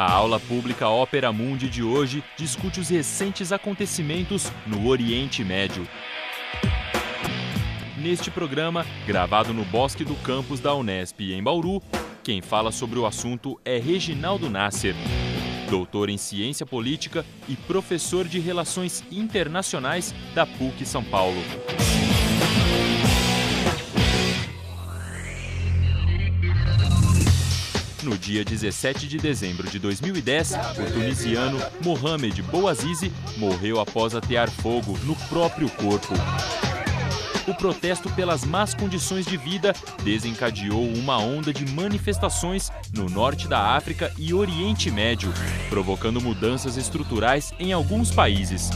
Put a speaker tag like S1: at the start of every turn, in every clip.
S1: A aula pública Opera Mundi de hoje discute os recentes acontecimentos no Oriente Médio. Neste programa, gravado no Bosque do Campus da Unesp em Bauru, quem fala sobre o assunto é Reginaldo Nasser, doutor em Ciência Política e professor de Relações Internacionais da PUC São Paulo. No dia 17 de dezembro de 2010, o tunisiano Mohamed Bouazizi morreu após atear fogo no próprio corpo. O protesto pelas más condições de vida desencadeou uma onda de manifestações no norte da África e Oriente Médio, provocando mudanças estruturais em alguns países.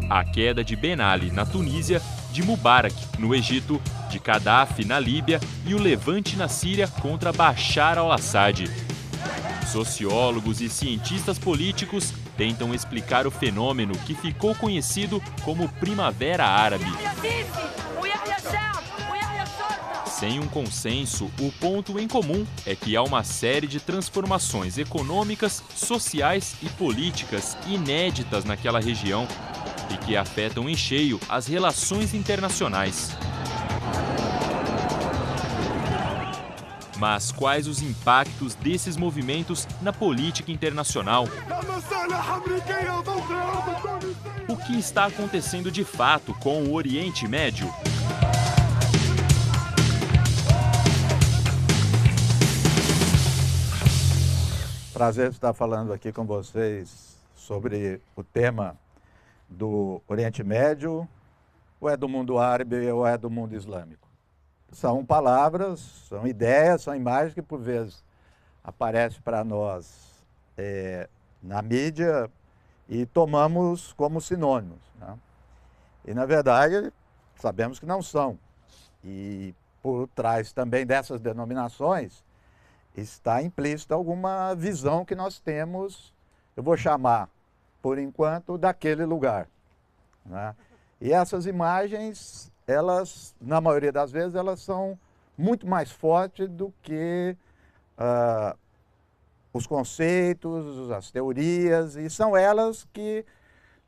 S1: A queda de Ben Ali, na Tunísia, de Mubarak, no Egito, de Gaddafi, na Líbia e o levante na Síria contra Bashar al-Assad. Sociólogos e cientistas políticos tentam explicar o fenômeno que ficou conhecido como Primavera Árabe. Sem um consenso, o ponto em comum é que há uma série de transformações econômicas, sociais e políticas inéditas naquela região e que afetam em cheio as relações internacionais. Mas quais os impactos desses movimentos na política internacional? O que está acontecendo de fato com o Oriente Médio?
S2: Prazer estar falando aqui com vocês sobre o tema do Oriente Médio, ou é do mundo árabe ou é do mundo islâmico. São palavras, são ideias, são imagens que por vezes aparecem para nós na mídia e tomamos como sinônimos, né? E na verdade sabemos que não são. E por trás também dessas denominações está implícita alguma visão que nós temos, eu vou chamar, por enquanto, daquele lugar, né? E essas imagens, elas, na maioria das vezes, elas são muito mais fortes do que os conceitos, as teorias, e são elas que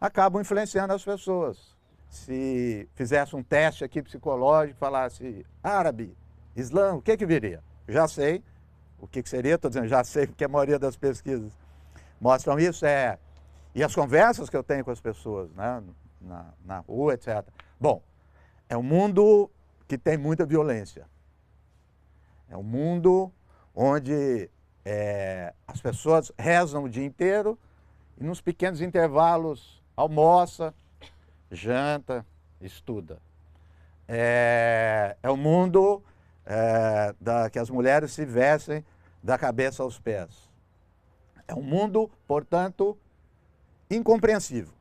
S2: acabam influenciando as pessoas. Se fizesse um teste aqui psicológico, falasse árabe, islã, o que viria? Já sei o que seria, estou dizendo já sei, porque a maioria das pesquisas mostram isso, e as conversas que eu tenho com as pessoas, né, na rua, etc. Bom, é um mundo que tem muita violência. É um mundo onde as pessoas rezam o dia inteiro e nos pequenos intervalos almoça, janta, estuda. É um mundo que as mulheres se vestem da cabeça aos pés. É um mundo, portanto, incompreensível,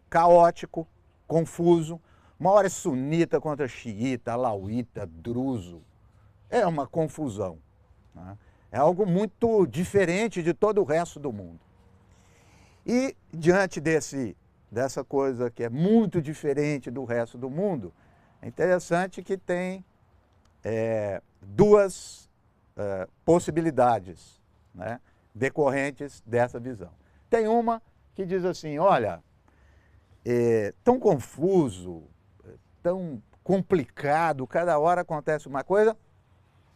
S2: caótico, confuso. Uma hora é sunita contra xiita, alauíta, druso. É uma confusão, né? É algo muito diferente de todo o resto do mundo. E diante dessa coisa que é muito diferente do resto do mundo, é interessante que tem duas possibilidades, né, decorrentes dessa visão. Tem uma que diz assim, olha, tão confuso, tão complicado, cada hora acontece uma coisa,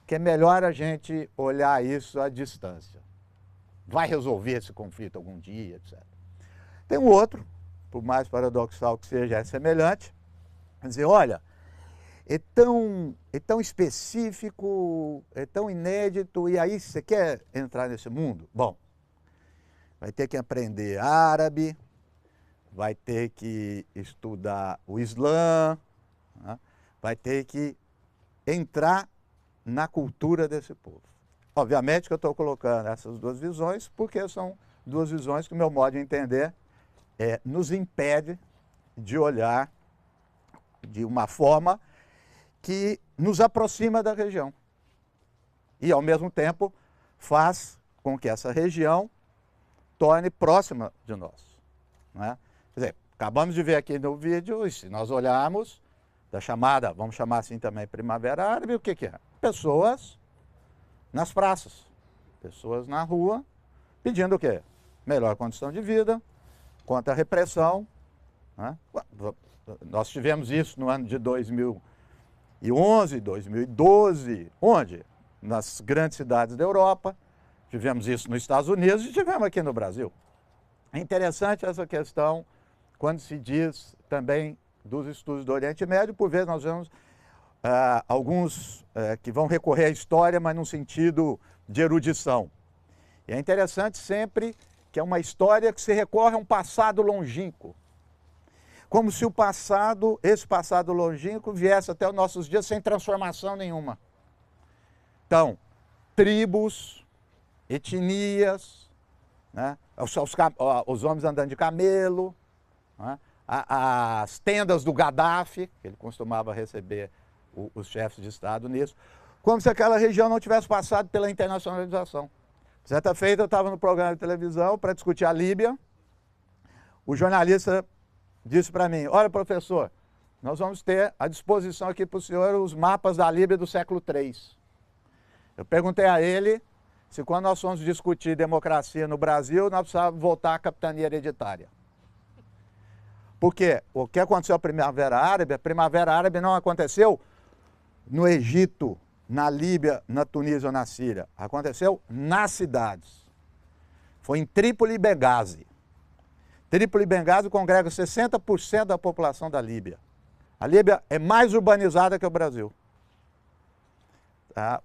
S2: que é melhor a gente olhar isso à distância. Vai resolver esse conflito algum dia, etc. Tem um outro, por mais paradoxal que seja, é semelhante, dizer, olha, é tão específico, é tão inédito, e aí você quer entrar nesse mundo? Bom, vai ter que aprender árabe, vai ter que estudar o Islã, né? Vai ter que entrar na cultura desse povo. Obviamente que eu estou colocando essas duas visões, porque são duas visões que o meu modo de entender nos impede de olhar de uma forma que nos aproxima da região e, ao mesmo tempo, faz com que essa região torne próxima de nós, né? Quer dizer, acabamos de ver aqui no vídeo, e se nós olharmos da chamada, vamos chamar assim também, Primavera Árabe, o que é? Pessoas nas praças, pessoas na rua, pedindo o quê? Melhor condição de vida, contra a repressão, né? Nós tivemos isso no ano de 2011, 2012, onde? Nas grandes cidades da Europa, tivemos isso nos Estados Unidos e tivemos aqui no Brasil. É interessante essa questão quando se diz também dos estudos do Oriente Médio, por vezes nós vemos alguns que vão recorrer à história, mas num sentido de erudição. E é interessante sempre que é uma história que se recorre a um passado longínquo. Como se o passado, esse passado longínquo, viesse até os nossos dias sem transformação nenhuma. Então, tribos, etnias, né? Os homens andando de camelo, né? As tendas do Gaddafi, que ele costumava receber os chefes de Estado nisso, como se aquela região não tivesse passado pela internacionalização. Certa feita eu estava no programa de televisão para discutir a Líbia, o jornalista disse para mim, olha professor, nós vamos ter à disposição aqui para o senhor os mapas da Líbia do século III. Eu perguntei a ele se quando nós fomos discutir democracia no Brasil, nós precisávamos voltar à capitania hereditária. Porque o que aconteceu a Primavera Árabe não aconteceu no Egito, na Líbia, na Tunísia ou na Síria. Aconteceu nas cidades. Foi em Trípoli e Benghazi. Trípoli e Benghazi congrega 60% da população da Líbia. A Líbia é mais urbanizada que o Brasil.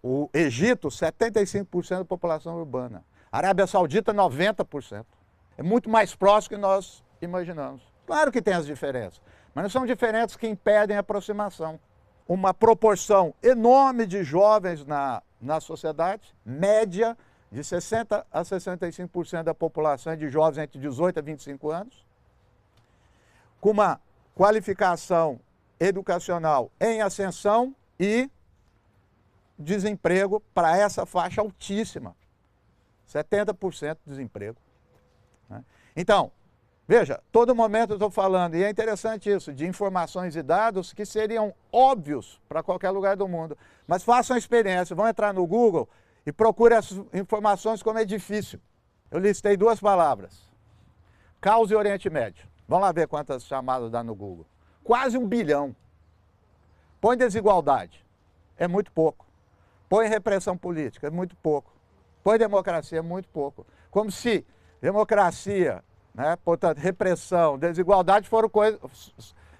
S2: O Egito, 75% da população urbana. A Arábia Saudita, 90%. É muito mais próximo que nós imaginamos. Claro que tem as diferenças, mas não são diferenças que impedem a aproximação. Uma proporção enorme de jovens na sociedade, média de 60% a 65% da população é de jovens entre 18 a 25 anos, com uma qualificação educacional em ascensão e desemprego para essa faixa altíssima, 70% de desemprego. Né? Então, veja, todo momento eu estou falando, e é interessante isso, de informações e dados que seriam óbvios para qualquer lugar do mundo. Mas façam a experiência, vão entrar no Google e procurem as informações como é difícil. Eu listei 2 palavras, caos e Oriente Médio. Vamos lá ver quantas chamadas dá no Google. Quase 1 bilhão. Põe desigualdade, é muito pouco. Põe repressão política, é muito pouco. Põe democracia, é muito pouco. Como se democracia, né, portanto, repressão, desigualdade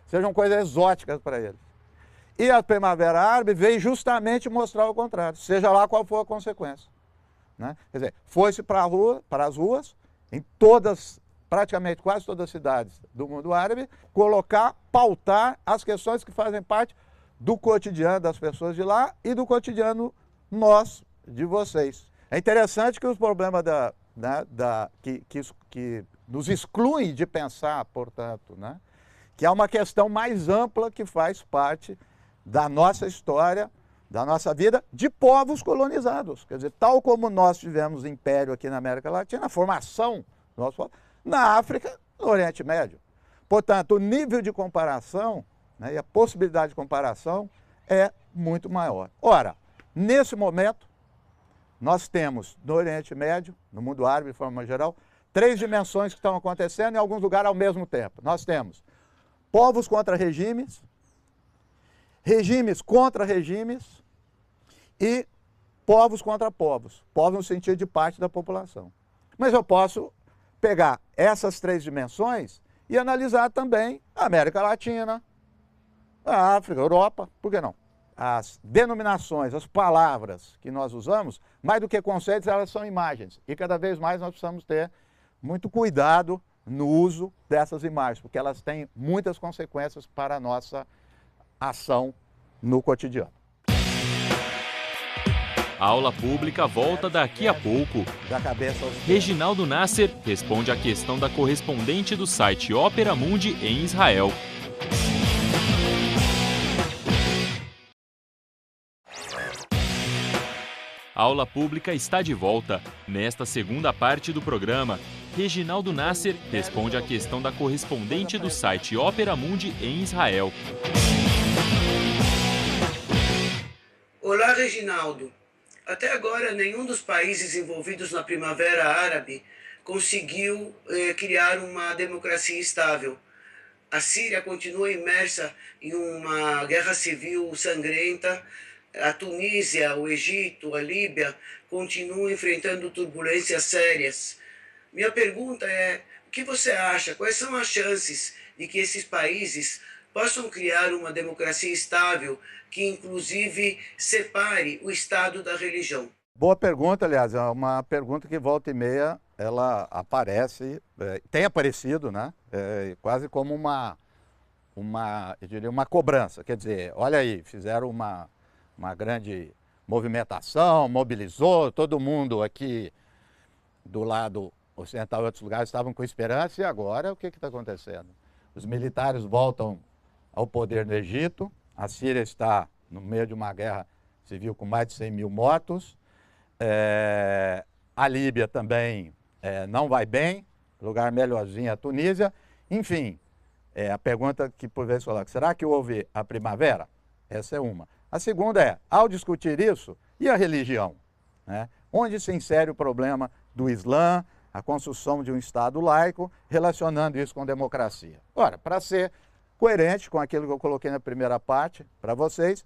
S2: sejam coisas exóticas para eles. E a Primavera Árabe veio justamente mostrar o contrário, seja lá qual for a consequência. Né? Quer dizer, foi-se para as ruas, em todas, praticamente quase todas as cidades do mundo árabe, pautar as questões que fazem parte do cotidiano das pessoas de lá e do cotidiano de vocês. É interessante que os problemas que nos excluem de pensar, portanto, né, que há uma questão mais ampla que faz parte da nossa história, da nossa vida, de povos colonizados. Quer dizer, tal como nós tivemos império aqui na América Latina, a formação do nosso povo, na África, no Oriente Médio. Portanto, o nível de comparação, né, e a possibilidade de comparação é muito maior. Ora, nesse momento, nós temos no Oriente Médio, no mundo árabe de forma geral, 3 dimensões que estão acontecendo em alguns lugares ao mesmo tempo. Nós temos povos contra regimes, regimes contra regimes e povos contra povos. Povos no sentido de parte da população. Mas eu posso pegar essas 3 dimensões e analisar também a América Latina, a África, a Europa, por que não? As denominações, as palavras que nós usamos, mais do que conceitos, elas são imagens. E cada vez mais nós precisamos ter muito cuidado no uso dessas imagens, porque elas têm muitas consequências para a nossa ação no cotidiano.
S1: A aula pública volta daqui a pouco. Reginaldo Nasser responde à questão da correspondente do site Opera Mundi em Israel. A aula pública está de volta. Nesta segunda parte do programa, Reginaldo Nasser responde à questão da correspondente do site Opera Mundi em Israel.
S3: Olá, Reginaldo. Até agora, nenhum dos países envolvidos na Primavera Árabe conseguiu criar uma democracia estável. A Síria continua imersa em uma guerra civil sangrenta. A Tunísia, o Egito, a Líbia continuam enfrentando turbulências sérias. Minha pergunta é: o que você acha? Quais são as chances de que esses países possam criar uma democracia estável que, inclusive, separe o Estado da religião?
S2: Boa pergunta, aliás, é uma pergunta que volta e meia ela aparece, tem aparecido, né? Quase como eu diria, uma cobrança. Quer dizer, olha aí, fizeram uma grande movimentação, mobilizou, todo mundo aqui do lado ocidental e outros lugares estavam com esperança, e agora o que está acontecendo? Os militares voltam ao poder no Egito, a Síria está no meio de uma guerra civil com mais de 100 mil mortos, a Líbia também não vai bem, lugar melhorzinho é a Tunísia, enfim, a pergunta que por vezes coloca, será que houve a primavera? Essa é uma. A segunda é, ao discutir isso, e a religião? Né? Onde se insere o problema do Islã, a construção de um Estado laico, relacionando isso com democracia? Ora, para ser coerente com aquilo que eu coloquei na primeira parte para vocês,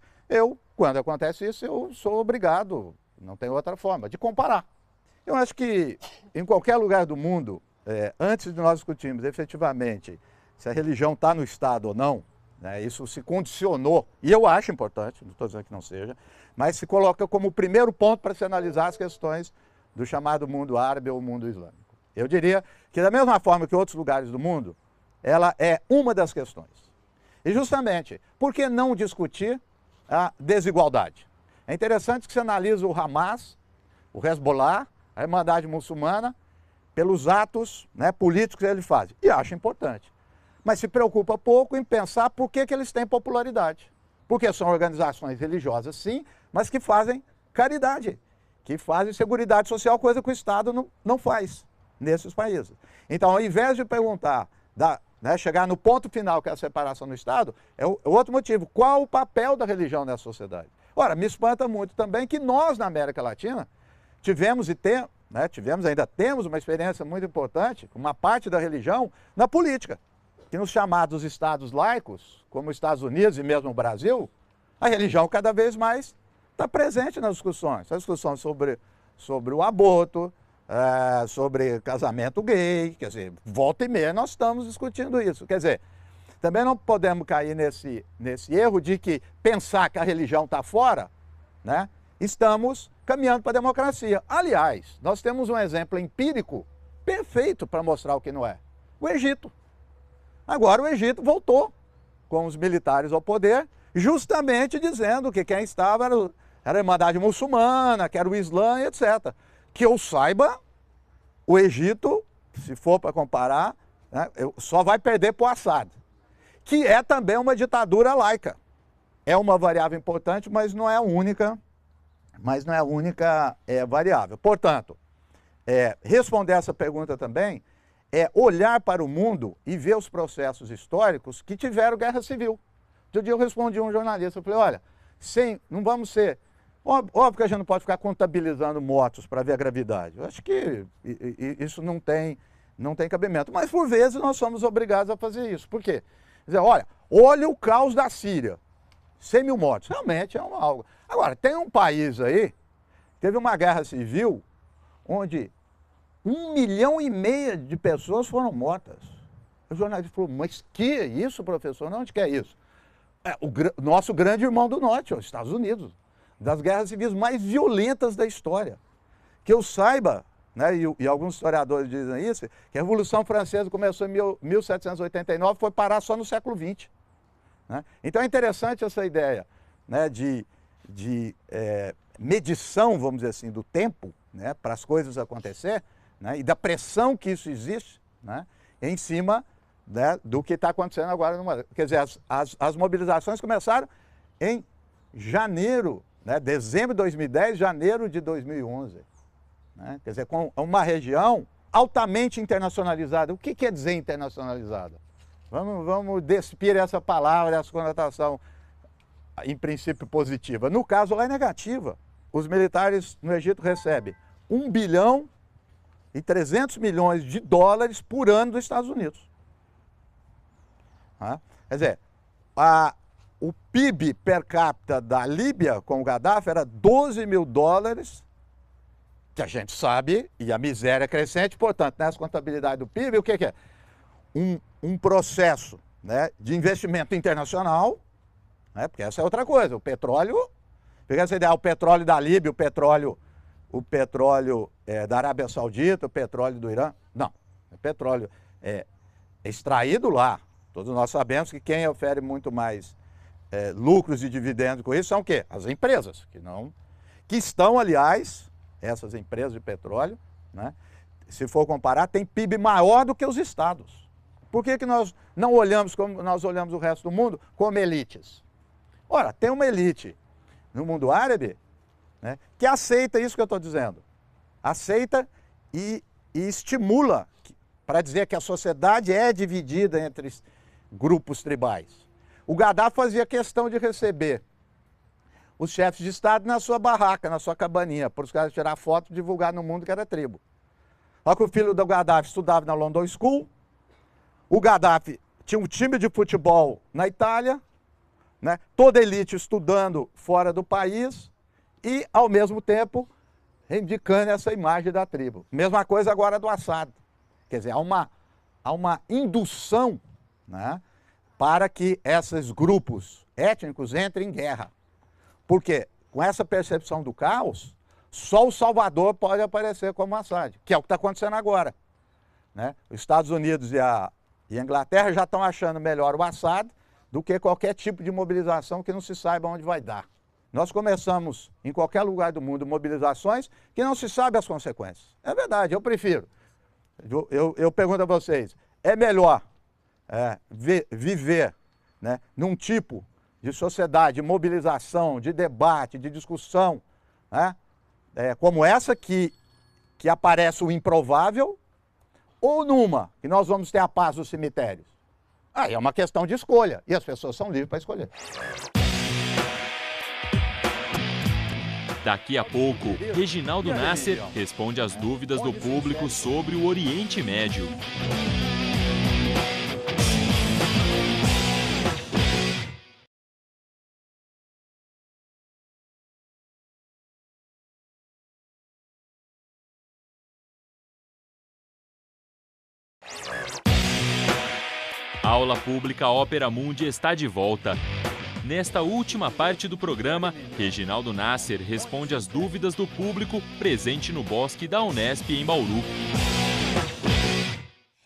S2: quando acontece isso, eu sou obrigado, não tem outra forma, de comparar. Eu acho que em qualquer lugar do mundo, antes de nós discutirmos efetivamente se a religião está no Estado ou não, né, isso se condicionou, e eu acho importante, não estou dizendo que não seja, mas se coloca como o primeiro ponto para se analisar as questões do chamado mundo árabe ou mundo islâmico. Eu diria que da mesma forma que outros lugares do mundo, ela é uma das questões. E justamente, por que não discutir a desigualdade? É interessante que se analisa o Hamas, o Hezbollah, a Irmandade Muçulmana, pelos atos, né, políticos que eles fazem. E acho importante. Mas se preocupa pouco em pensar por que eles têm popularidade. Porque são organizações religiosas, sim, mas que fazem caridade, que fazem seguridade social, coisa que o Estado não faz nesses países. Então, ao invés de perguntar, chegar no ponto final, que é a separação do Estado, é outro motivo. Qual o papel da religião nessa sociedade? Ora, me espanta muito também que nós, na América Latina, ainda temos uma experiência muito importante, uma parte da religião, na política. Que nos chamados estados laicos, como os Estados Unidos e mesmo o Brasil, a religião cada vez mais está presente nas discussões. As discussões sobre o aborto, sobre casamento gay, quer dizer, volta e meia nós estamos discutindo isso. Quer dizer, também não podemos cair nesse erro de que pensar que a religião está fora, né? Estamos caminhando para a democracia. Aliás, nós temos um exemplo empírico perfeito para mostrar o que não é. O Egito. Agora o Egito voltou com os militares ao poder, justamente dizendo que quem estava era a Irmandade Muçulmana, que era o Islã, etc. Que eu saiba, o Egito, se for para comparar, né, só vai perder para o Assad, que é também uma ditadura laica. É uma variável importante, mas não é a única, variável. Portanto, responder essa pergunta também é olhar para o mundo e ver os processos históricos que tiveram guerra civil. Outro dia eu respondi a um jornalista, eu falei, olha, não vamos ser... Óbvio que a gente não pode ficar contabilizando mortos para ver a gravidade. Eu acho que isso não tem cabimento. Mas, por vezes, nós somos obrigados a fazer isso. Por quê? Quer dizer, olha o caos da Síria. 100 mil mortos. Realmente é algo. Agora, tem um país aí, teve uma guerra civil, onde 1,5 milhão de pessoas foram mortas. O jornalista falou, mas que é isso, professor? Não, onde que é isso? O nosso grande irmão do norte, os Estados Unidos, das guerras civis mais violentas da história. Que eu saiba, né, e alguns historiadores dizem isso, que a Revolução Francesa começou em 1789 e foi parar só no século XX. Né? Então é interessante essa ideia, né, de medição, vamos dizer assim, do tempo, né, para as coisas acontecer, né, e da pressão que isso existe, né, em cima, né, do que está acontecendo agora. Quer dizer, as mobilizações começaram em janeiro, né, dezembro de 2010, janeiro de 2011. Né? Quer dizer, com uma região altamente internacionalizada. O que quer dizer internacionalizada? Vamos despir essa palavra, essa conotação, em princípio, positiva. No caso, ela é negativa. os militares no Egito recebem 1 bilhão e 300 milhões de dólares por ano dos Estados Unidos. Quer dizer, o PIB per capita da Líbia com o Gaddafi era 12 mil dólares, que a gente sabe, e a miséria crescente, portanto, nessa contabilidade do PIB, o que é? Um processo, né, de investimento internacional, né, porque essa é outra coisa, o petróleo, pegar essa ideia, o petróleo da Líbia, o petróleo da Arábia Saudita, o petróleo do Irã, não, o petróleo é extraído lá. Todos nós sabemos que quem ofere muito mais lucros e dividendos com isso são o quê? As empresas, que estão, aliás, essas empresas de petróleo, né, se for comparar, tem PIB maior do que os estados. Por que nós não olhamos como nós olhamos o resto do mundo, como elites? Ora, tem uma elite no mundo árabe, né, que aceita isso que eu estou dizendo. Aceita e estimula para dizer que a sociedade é dividida entre grupos tribais. O Gaddafi fazia questão de receber os chefes de Estado na sua barraca, na sua cabaninha, para os caras tirar foto e divulgar no mundo que era tribo. Só que o filho do Gaddafi estudava na London School, o Gaddafi tinha um time de futebol na Itália, né, toda a elite estudando fora do país e, ao mesmo tempo, reivindicando essa imagem da tribo. Mesma coisa agora do Assad. Quer dizer, há uma indução, né, para que esses grupos étnicos entrem em guerra. Porque, com essa percepção do caos, só o Salvador pode aparecer como Assad, que é o que está acontecendo agora, né? Os Estados Unidos e a Inglaterra já estão achando melhor o Assad do que qualquer tipo de mobilização que não se saiba onde vai dar. Nós começamos, em qualquer lugar do mundo, mobilizações que não se sabe as consequências. É verdade, eu prefiro. Eu pergunto a vocês, é melhor viver, né, num tipo de sociedade, de mobilização, de debate, de discussão, né, como essa que aparece o improvável, ou numa que nós vamos ter a paz dos cemitérios? Aí é uma questão de escolha, e as pessoas são livres para escolher.
S1: Daqui a pouco, Reginaldo Nasser responde às dúvidas do público sobre o Oriente Médio. A Aula Pública Ópera Mundi está de volta. Nesta última parte do programa, Reginaldo Nasser responde às dúvidas do público presente no Bosque da Unesp em Bauru.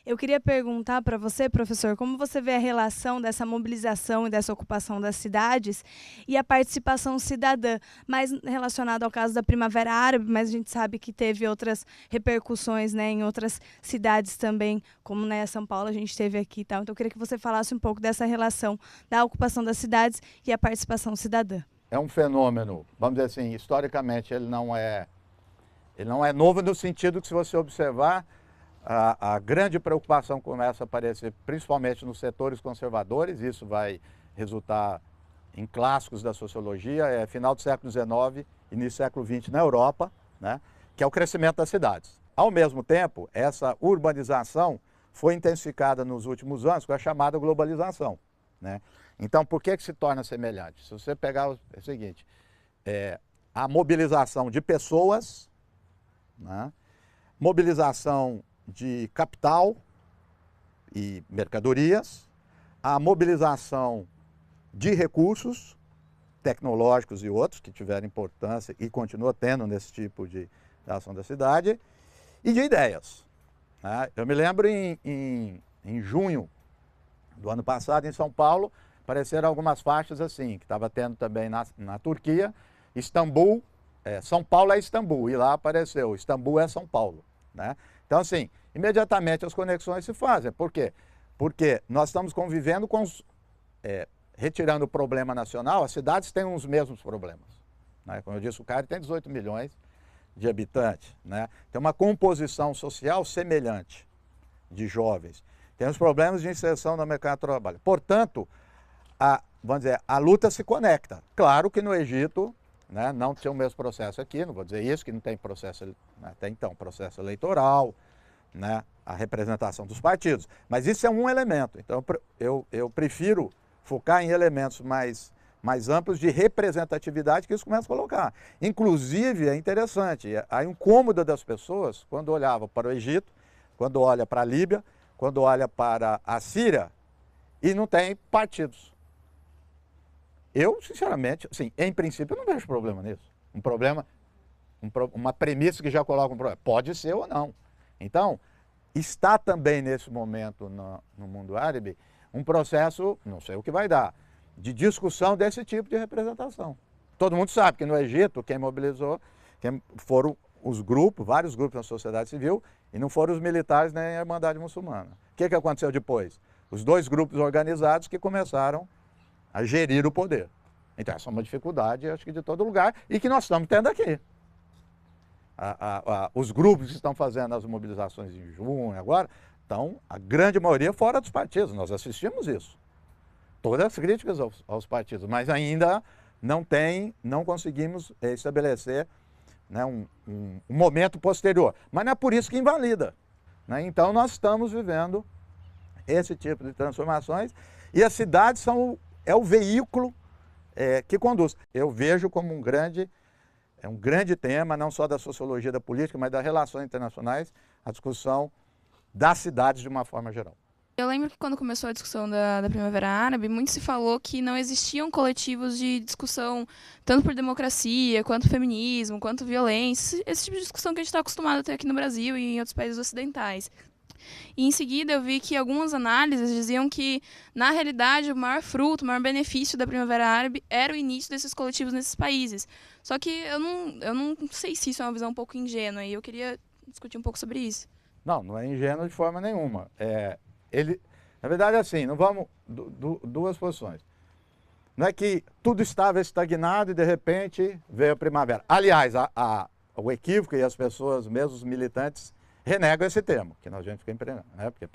S4: Eu queria perguntar para você, professor, como você vê a relação dessa mobilização e dessa ocupação das cidades e a participação cidadã, mais relacionada ao caso da Primavera Árabe, mas a gente sabe que teve outras repercussões, né, em outras cidades também, como, né, São Paulo a gente teve aqui e tal. Então eu queria que você falasse um pouco dessa relação da ocupação das cidades e a participação cidadã.
S2: É um fenômeno, vamos dizer assim, historicamente ele não é novo no sentido que, se você observar, a grande preocupação começa a aparecer principalmente nos setores conservadores. Isso vai resultar em clássicos da sociologia, final do século XIX, início do século XX na Europa, né, que é o crescimento das cidades. Ao mesmo tempo, essa urbanização foi intensificada nos últimos anos com a chamada globalização, né? Então, por que se torna semelhante? Se você pegar o seguinte, a mobilização de pessoas, né, mobilização de capital e mercadorias, a mobilização de recursos tecnológicos e outros que tiveram importância e continua tendo nesse tipo de ação da cidade, e de ideias, né? Eu me lembro em junho do ano passado, em São Paulo, apareceram algumas faixas assim, que estava tendo também na Turquia, Istambul, São Paulo é Istambul, e lá apareceu, Istambul é São Paulo, né? Então, assim, imediatamente as conexões se fazem. Por quê? Porque nós estamos convivendo com retirando o problema nacional, as cidades têm os mesmos problemas, né? Como eu disse, o Cairo tem 18 milhões de habitantes, né? Tem uma composição social semelhante de jovens. Tem os problemas de inserção no mercado de trabalho. Portanto, vamos dizer, a luta se conecta. Claro que no Egito, né? Não tinha o mesmo processo aqui, não vou dizer isso, que não tem processo, até então, processo eleitoral, né? A representação dos partidos. Mas isso é um elemento, então eu prefiro focar em elementos mais amplos de representatividade que isso começa a colocar. Inclusive, é interessante, a incômoda das pessoas, quando olhava para o Egito, quando olha para a Líbia, quando olha para a Síria, e não tem partidos. Eu, sinceramente, assim, em princípio, eu não vejo problema nisso. Uma premissa que já coloca um problema. Pode ser ou não. Então, está também nesse momento no mundo árabe um processo, não sei o que vai dar, de discussão desse tipo de representação. Todo mundo sabe que no Egito, quem mobilizou foram os grupos, vários grupos da sociedade civil, e não foram os militares nem a Irmandade Muçulmana. O que aconteceu depois? Os dois grupos organizados que começaram a gerir o poder. Então, essa é uma dificuldade, acho que de todo lugar, e que nós estamos tendo aqui. Os grupos que estão fazendo as mobilizações em junho agora, estão, a grande maioria, fora dos partidos. Nós assistimos isso. Todas as críticas aos partidos, mas ainda não conseguimos estabelecer, né, um momento posterior. Mas não é por isso que invalida, né? Então nós estamos vivendo esse tipo de transformações e as cidades é o veículo que conduz. Eu vejo como um grande tema, não só da sociologia da política, mas das relações internacionais, a discussão das cidades de uma forma geral.
S5: Eu lembro que quando começou a discussão da Primavera Árabe, muito se falou que não existiam coletivos de discussão tanto por democracia, quanto feminismo, quanto violência, esse tipo de discussão que a gente está acostumado a ter aqui no Brasil e em outros países ocidentais. E em seguida eu vi que algumas análises diziam que, na realidade, o maior fruto, o maior benefício da Primavera Árabe era o início desses coletivos nesses países. Só que eu não sei se isso é uma visão um pouco ingênua e eu queria discutir um pouco sobre isso.
S2: Não é ingênuo de forma nenhuma. Na verdade, assim, não vamos. Duas posições. Não é que tudo estava estagnado e de repente veio a primavera. Aliás, o equívoco e as pessoas, mesmo os militantes, renegam esse termo, que a gente fica empreendendo, né? Porque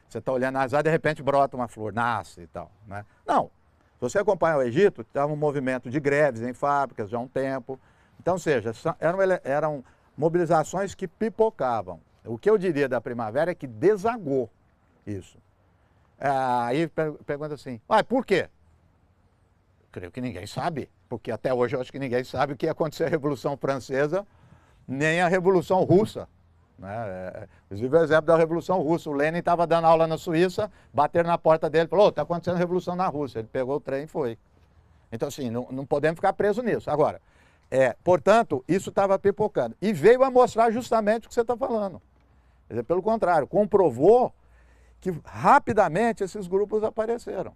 S2: você está olhando as áreas, de repente brota uma flor, nasce e tal, né? Não. Se você acompanha o Egito, estava um movimento de greves em fábricas já há um tempo. Então, ou seja, eram mobilizações que pipocavam. O que eu diria da primavera é que desagou isso. Aí pergunta assim, por quê? Creio que ninguém sabe, porque até hoje eu acho que ninguém sabe o que aconteceu na Revolução Francesa, nem a Revolução Russa. Né? Inclusive o exemplo da Revolução Russa, o Lenin estava dando aula na Suíça, bateram na porta dele e falou, está acontecendo revolução na Rússia. Ele pegou o trem e foi. Então assim, não podemos ficar presos nisso. Agora, portanto, isso estava pipocando. E veio a mostrar justamente o que você está falando. Quer dizer, pelo contrário, comprovou que rapidamente esses grupos apareceram.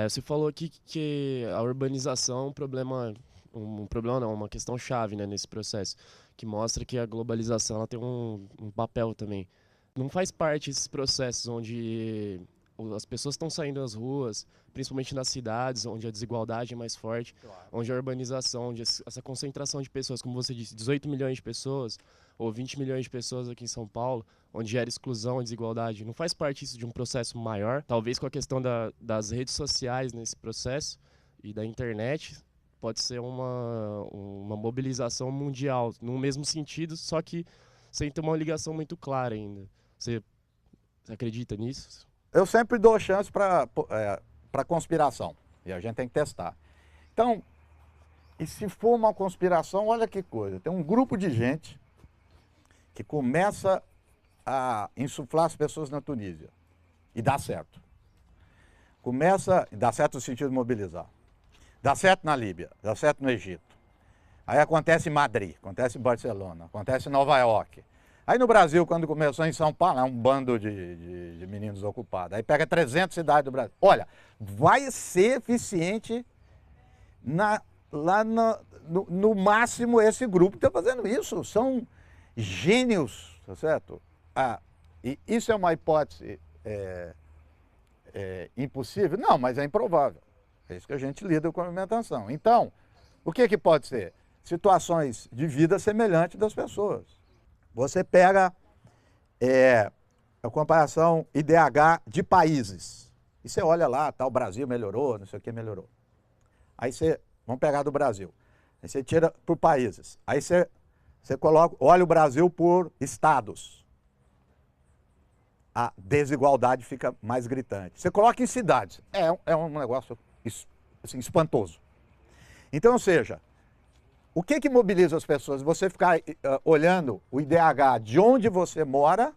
S6: Você falou aqui que a urbanização é uma questão chave, né, nesse processo, que mostra que a globalização ela tem um papel também. Não faz parte desses processos onde as pessoas estão saindo das ruas, principalmente nas cidades, onde a desigualdade é mais forte, claro. Onde a urbanização, onde essa concentração de pessoas, como você disse, 18 milhões de pessoas, ou 20 milhões de pessoas aqui em São Paulo, onde gera exclusão e desigualdade. Não faz parte isso de um processo maior? Talvez com a questão das redes sociais nesse processo e da internet, pode ser uma mobilização mundial, no mesmo sentido, só que sem ter uma ligação muito clara ainda. Você acredita nisso?
S2: Eu sempre dou chance para conspiração, e a gente tem que testar. Então, e se for uma conspiração, olha que coisa, tem um grupo de gente que começa a insuflar as pessoas na Tunísia, e dá certo. Dá certo no sentido de mobilizar. Dá certo na Líbia, dá certo no Egito. Aí acontece em Madrid, acontece em Barcelona, acontece em Nova York. Aí no Brasil, quando começou em São Paulo, é um bando de meninos ocupados. Aí pega 300 cidades do Brasil. Olha, vai ser eficiente no máximo esse grupo que está fazendo isso. São gênios, tá certo? E isso é uma hipótese impossível? Não, mas é improvável. É isso que a gente lida com a alimentação. Então, o que pode ser? Situações de vida semelhantes das pessoas. Você pega a comparação IDH de países. E você olha lá, o Brasil melhorou, não sei o que melhorou. Aí vamos pegar do Brasil. Aí você tira por países. Aí você coloca, olha o Brasil por estados. A desigualdade fica mais gritante. Você coloca em cidades. É um negócio assim, espantoso. Então, ou seja, o que mobiliza as pessoas? Você ficar olhando o IDH de onde você mora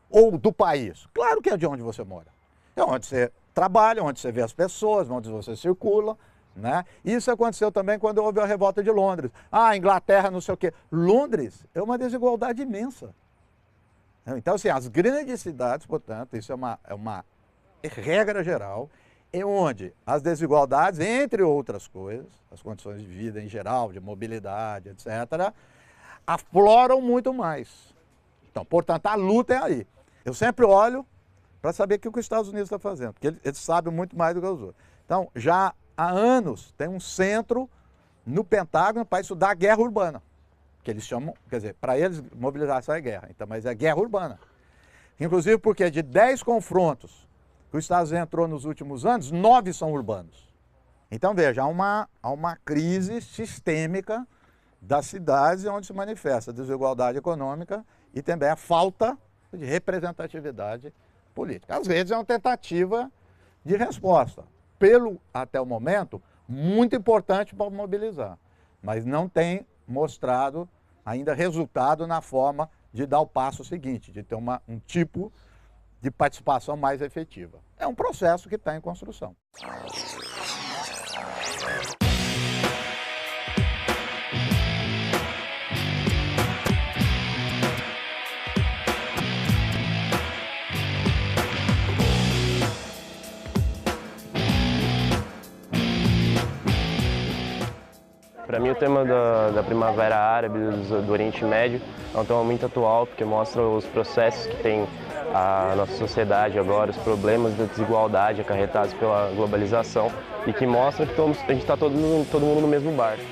S2: ou do país? Claro que é de onde você mora. É onde você trabalha, onde você vê as pessoas, onde você circula. Né? Isso aconteceu também quando houve a revolta de Londres. Inglaterra, não sei o quê. Londres é uma desigualdade imensa. Então, assim, as grandes cidades, portanto, isso é uma regra geral, é onde as desigualdades, entre outras coisas, as condições de vida em geral, de mobilidade, etc., afloram muito mais. Então, portanto, a luta é aí. Eu sempre olho para saber o que os Estados Unidos estão fazendo, porque eles sabem muito mais do que os outros. Então, já há anos tem um centro no Pentágono para estudar a guerra urbana. Que eles chamam, quer dizer, para eles mobilização é guerra, então, mas é guerra urbana. Inclusive porque de 10 confrontos que os Estados Unidos entrou nos últimos anos, 9 são urbanos. Então veja, há uma crise sistêmica das cidades onde se manifesta a desigualdade econômica e também a falta de representatividade política. Às vezes é uma tentativa de resposta, até o momento, muito importante para mobilizar, mas não tem mostrado ainda resultado na forma de dar o passo seguinte, de ter um tipo de participação mais efetiva. É um processo que está em construção.
S6: Para mim, o tema da Primavera Árabe, do Oriente Médio, é um tema muito atual, porque mostra os processos que tem a nossa sociedade agora, os problemas da desigualdade acarretados pela globalização e que mostra que a gente está todo mundo no mesmo barco.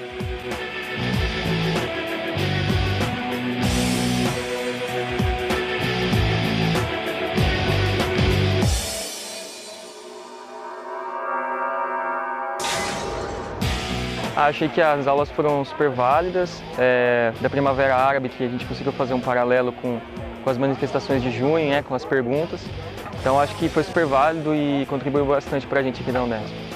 S6: Achei que as aulas foram super válidas, da Primavera Árabe, que a gente conseguiu fazer um paralelo com as manifestações de junho, com as perguntas. Então acho que foi super válido e contribuiu bastante para a gente aqui da Unesp.